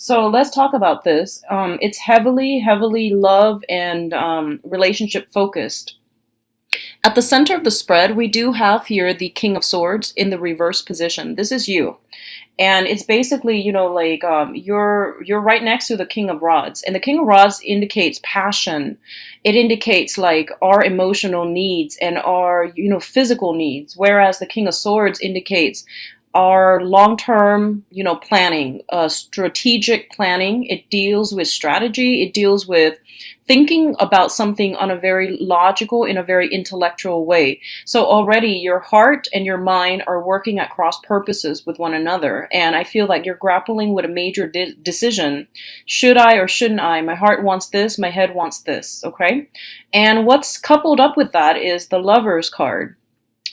So let's talk about this. It's heavily love and relationship focused. At the center of the spread, we do have here the King of Swords in the reverse position. This is you. And it's basically, like you're right next to the King of Rods. And the King of Rods indicates passion. It indicates like our emotional needs and our, physical needs. Whereas the King of Swords indicates our long-term, planning, strategic planning. It deals with strategy. It deals with thinking about something on a very logical, in a very intellectual way. So already your heart and your mind are working at cross purposes with one another. And I feel like you're grappling with a major decision. Should I or shouldn't I? My heart wants this. My head wants this. Okay. And what's coupled up with that is the Lover's card.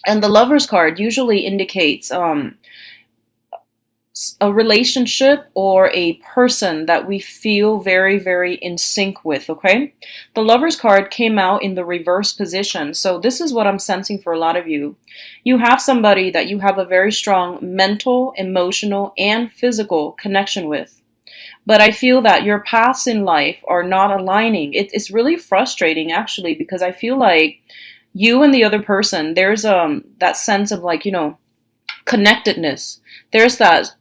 And the Lover's card usually indicates a relationship or a person that we feel very in sync with, okay? The Lover's card came out in the reverse position. So this is what I'm sensing for a lot of you. You have somebody that you have a very strong mental, emotional, and physical connection with. But I feel that your paths in life are not aligning. It's really frustrating actually, because I feel like you and the other person, there's that sense of like, connectedness. There's that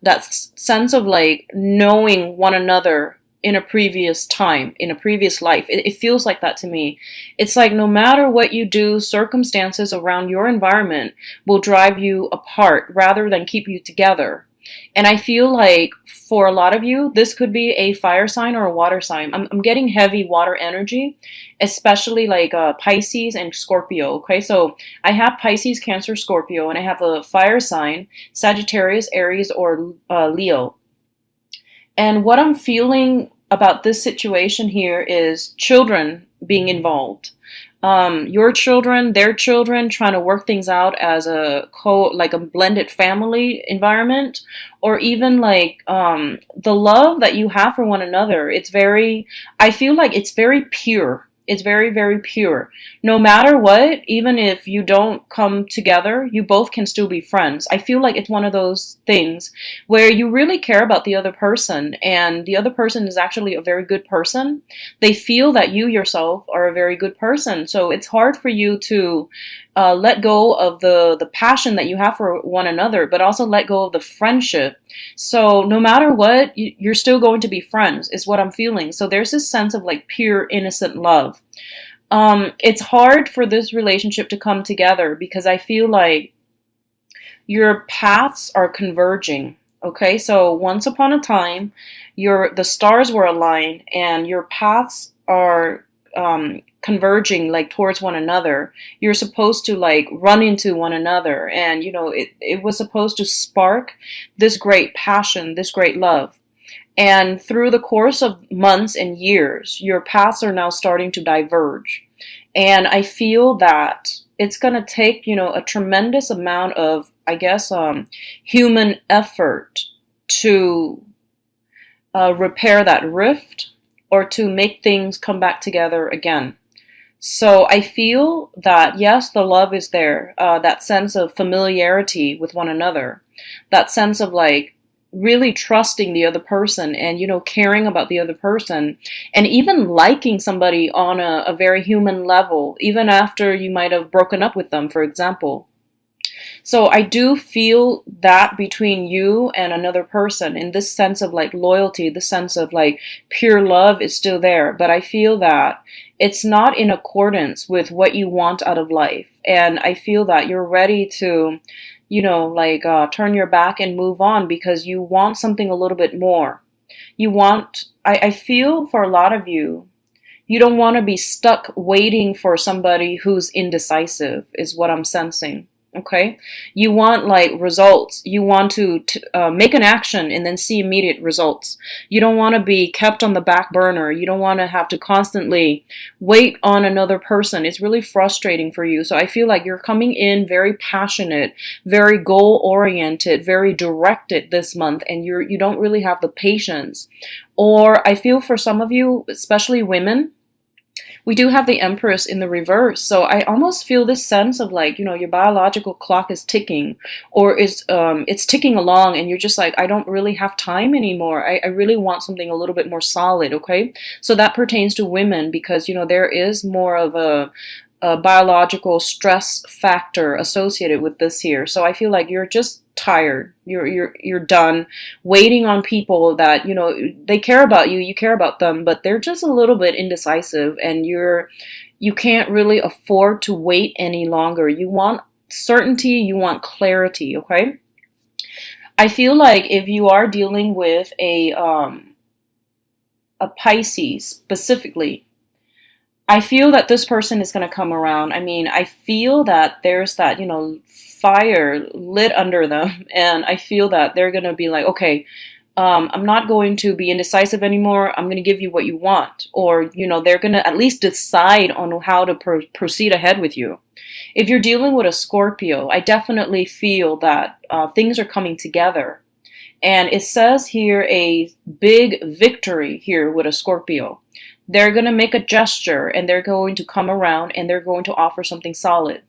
sense of like knowing one another in a previous time, in a previous life. It feels like that to me. It's like no matter what you do, circumstances around your environment will drive you apart rather than keep you together. And I feel like for a lot of you, this could be a fire sign or a water sign. I'm getting heavy water energy, especially like Pisces and Scorpio. Okay, so I have Pisces, Cancer, Scorpio, and I have a fire sign, Sagittarius, Aries, or Leo. And what I'm feeling about this situation here is children being involved. Your children, their children, trying to work things out as like a blended family environment, or even like the love that you have for one another. I feel like it's very pure. It's very pure. No matter what, even if you don't come together, you both can still be friends. I feel like it's one of those things where you really care about the other person, and the other person is actually a very good person. They feel that you yourself are a very good person. So it's hard for you to let go of the passion that you have for one another, but also let go of the friendship. So no matter what, you're still going to be friends, is what I'm feeling. So there's this sense of like pure, innocent love. It's hard for this relationship to come together because I feel like your paths are converging. Okay, so once upon a time, the stars were aligned and your paths are converging like towards one another. You're supposed to like run into one another, and it was supposed to spark this great passion, this great love. And through the course of months and years, your paths are now starting to diverge. And I feel that it's going to take, a tremendous amount of, I guess, human effort to repair that rift or to make things come back together again. So I feel that, yes, the love is there, that sense of familiarity with one another, that sense of like really trusting the other person and, caring about the other person, and even liking somebody on a very human level, even after you might have broken up with them, for example. So I do feel that between you and another person, in this sense of like loyalty, the sense of like pure love is still there. But I feel that it's not in accordance with what you want out of life. And I feel that you're ready to, turn your back and move on because you want something a little bit more. I feel for a lot of you, you don't want to be stuck waiting for somebody who's indecisive, is what I'm sensing. Okay, you want like results. You want to make an action and then see immediate results. You don't want to be kept on the back burner. You don't want to have to constantly wait on another person. It's really frustrating for you. So I feel like you're coming in very passionate, very goal oriented, very directed this month, and you don't really have the patience. Or I feel for some of you, especially women, We do have the Empress in the reverse. So I almost feel this sense of like, your biological clock is ticking, or is it's ticking along, and you're just like, I don't really have time anymore. I really want something a little bit more solid, okay? So that pertains to women because, there is more of a biological stress factor associated with this here. So I feel like you're just tired. You're done waiting on people that, they care about you, you care about them, but they're just a little bit indecisive, and you can't really afford to wait any longer. You want certainty, you want clarity, okay? I feel like if you are dealing with a Pisces specifically, I feel that this person is going to come around. I mean, I feel that there's that, fire lit under them. And I feel that they're going to be like, okay, I'm not going to be indecisive anymore. I'm going to give you what you want. Or, they're going to at least decide on how to proceed ahead with you. If you're dealing with a Scorpio, I definitely feel that things are coming together. And it says here a big victory here with a Scorpio. They're going to make a gesture, and they're going to come around, and they're going to offer something solid.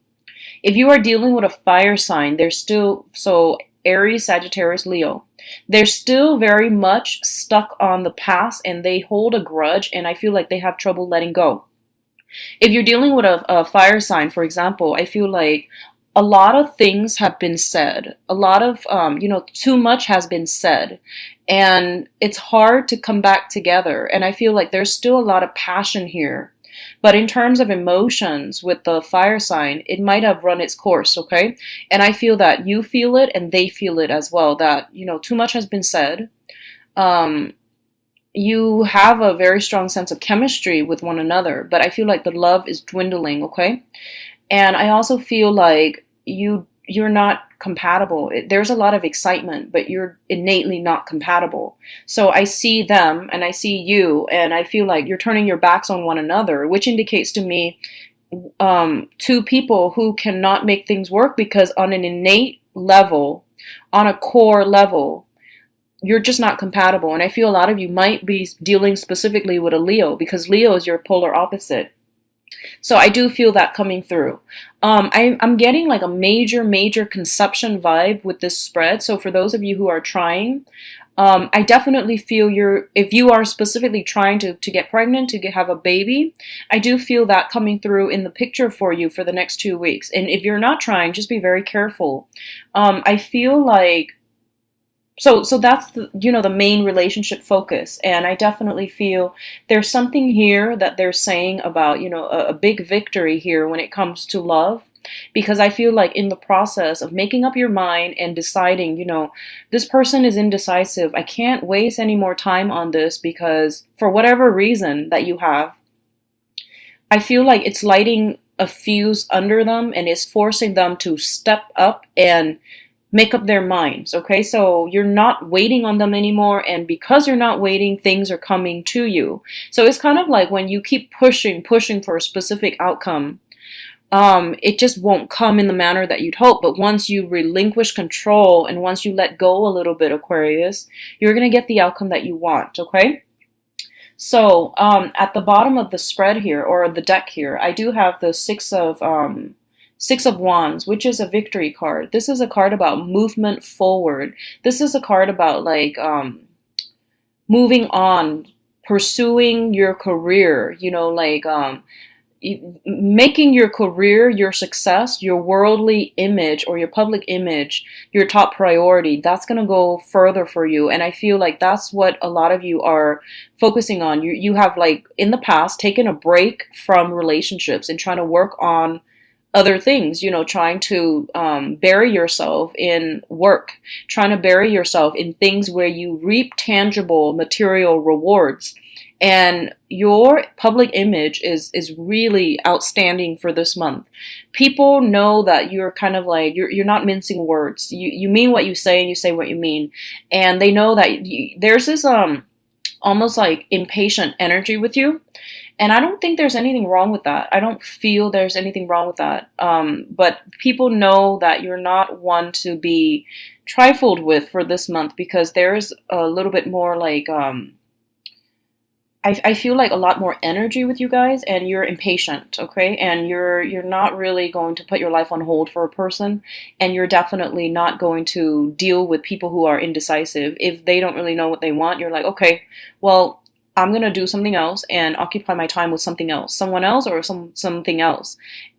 If you are dealing with a fire sign, they're still, so Aries, Sagittarius, Leo, they're still very much stuck on the past, and they hold a grudge, and I feel like they have trouble letting go. If you're dealing with a fire sign, for example, I feel like a lot of things have been said. A lot of, too much has been said. And it's hard to come back together. And I feel like there's still a lot of passion here. But in terms of emotions with the fire sign, it might have run its course, okay? And I feel that you feel it and they feel it as well, that, too much has been said. You have a very strong sense of chemistry with one another, but I feel like the love is dwindling, okay? And I also feel like you're not compatible. There's a lot of excitement, but you're innately not compatible. So I see them and I see you, and I feel like you're turning your backs on one another, which indicates to me two people who cannot make things work because on an innate level, on a core level, you're just not compatible. And I feel a lot of you might be dealing specifically with a Leo because Leo is your polar opposite. So I do feel that coming through. I'm getting like a major conception vibe with this spread. So for those of you who are trying, I definitely feel if you are specifically trying to get pregnant, have a baby, I do feel that coming through in the picture for you for the next 2 weeks. And if you're not trying, just be very careful. I feel like so that's the main relationship focus, and I definitely feel there's something here that they're saying about a big victory here when it comes to love, because I feel like in the process of making up your mind and deciding, this person is indecisive, I can't waste any more time on this because for whatever reason that you have, I feel like it's lighting a fuse under them and is forcing them to step up and make up their minds, okay? So you're not waiting on them anymore, and because you're not waiting, things are coming to you. So it's kind of like when you keep pushing for a specific outcome, it just won't come in the manner that you'd hope. But once you relinquish control and once you let go a little bit, Aquarius, you're going to get the outcome that you want, okay? So at the bottom of the spread here, or the deck here, I do have the Six of Wands, which is a victory card. This is a card about movement forward. This is a card about like moving on, pursuing your career, making your career, your success, your worldly image or your public image, your top priority. That's going to go further for you. And I feel like that's what a lot of you are focusing on. You have like in the past taken a break from relationships and trying to work on other things, trying to bury yourself in work, trying to bury yourself in things where you reap tangible material rewards. And your public image is really outstanding for this month. People know that you're kind of like, you're not mincing words. You mean what you say and you say what you mean. And they know that there's this almost like impatient energy with you. And I don't think there's anything wrong with that. I don't feel there's anything wrong with that. But people know that you're not one to be trifled with for this month because there's a little bit more like, I feel like a lot more energy with you guys, and you're impatient, okay? And you're not really going to put your life on hold for a person, and you're definitely not going to deal with people who are indecisive. If they don't really know what they want, you're like, okay, well, I'm gonna do something else and occupy my time with something else, someone else, or something else,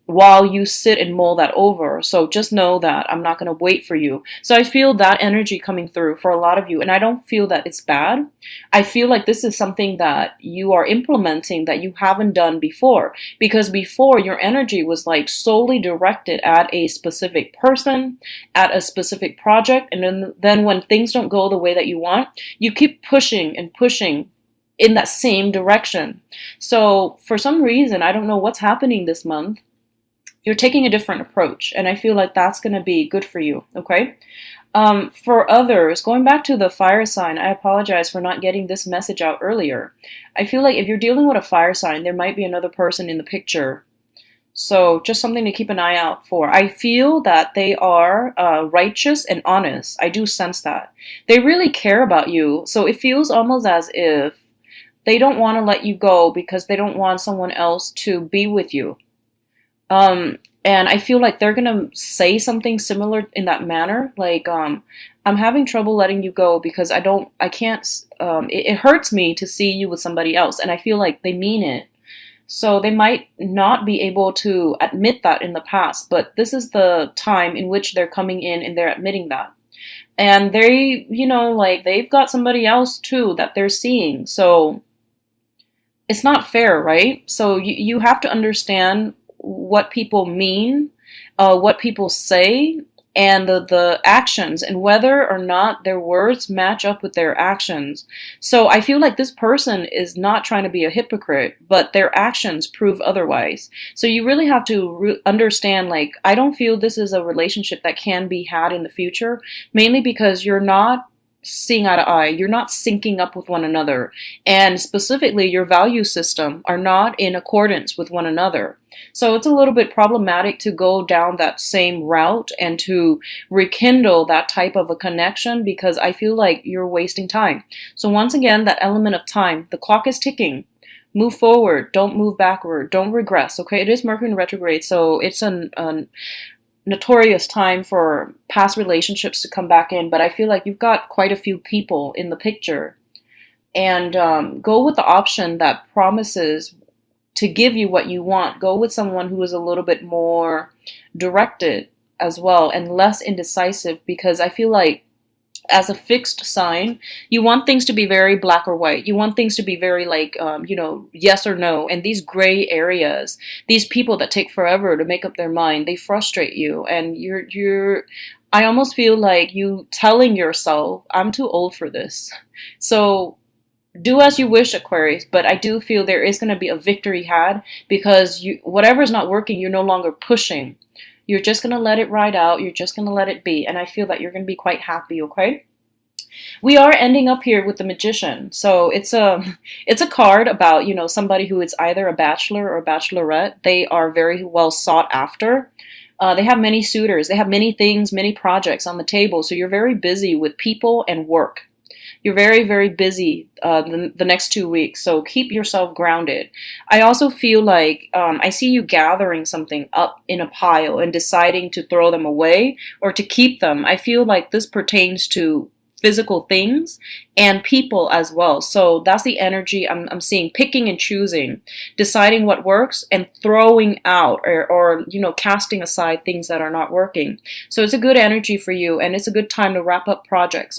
while you sit and mull that over. So just know that I'm not gonna wait for you. So I feel that energy coming through for a lot of you, and I don't feel that it's bad. I feel like this is something that you are implementing that you haven't done before, because before your energy was like solely directed at a specific person, at a specific project, and then when things don't go the way that you want, you keep pushing and pushing in that same direction. So for some reason, I don't know what's happening this month, you're taking a different approach, and I feel like that's going to be good for you, okay? For others, going back to the fire sign, I apologize for not getting this message out earlier. I feel like if you're dealing with a fire sign, there might be another person in the picture. So just something to keep an eye out for. I feel that they are righteous and honest. I do sense that. They really care about you. So it feels almost as if they don't want to let you go because they don't want someone else to be with you. And I feel like they're gonna say something similar in that manner. Like, I'm having trouble letting you go because I can't, it hurts me to see you with somebody else. And I feel like they mean it. So they might not be able to admit that in the past, but this is the time in which they're coming in and they're admitting that. And they, like they've got somebody else too that they're seeing. So it's not fair, right? So you have to understand what people mean, what people say, and the actions, and whether or not their words match up with their actions. So I feel like this person is not trying to be a hypocrite, but their actions prove otherwise. So you really have to understand, like, I don't feel this is a relationship that can be had in the future, mainly because you're not seeing eye to eye, you're not syncing up with one another, and specifically your value system are not in accordance with one another. So it's a little bit problematic to go down that same route and to rekindle that type of a connection, because I feel like you're wasting time. So once again, that element of time, the clock is ticking. Move forward, don't move backward, don't regress, okay? It is Mercury in retrograde, so it's an notorious time for past relationships to come back in, but I feel like you've got quite a few people in the picture. And go with the option that promises to give you what you want. Go with someone who is a little bit more directed as well and less indecisive, because I feel like as a fixed sign, you want things to be very black or white. You want things to be very like, yes or no. And these gray areas, these people that take forever to make up their mind, they frustrate you. And I almost feel like you telling yourself, I'm too old for this. So do as you wish, Aquarius, but I do feel there is going to be a victory had, because whatever's not working, you're no longer pushing. You're just going to let it ride out. You're just going to let it be. And I feel that you're going to be quite happy, okay? We are ending up here with the Magician. So it's a card about, somebody who is either a bachelor or a bachelorette. They are very well sought after. They have many suitors. They have many things, many projects on the table. So you're very busy with people and work. You're very, very busy the next 2 weeks, so keep yourself grounded. I also feel like I see you gathering something up in a pile and deciding to throw them away or to keep them. I feel like this pertains to physical things and people as well. So that's the energy I'm seeing, picking and choosing, deciding what works and throwing out or casting aside things that are not working. So it's a good energy for you, and it's a good time to wrap up projects.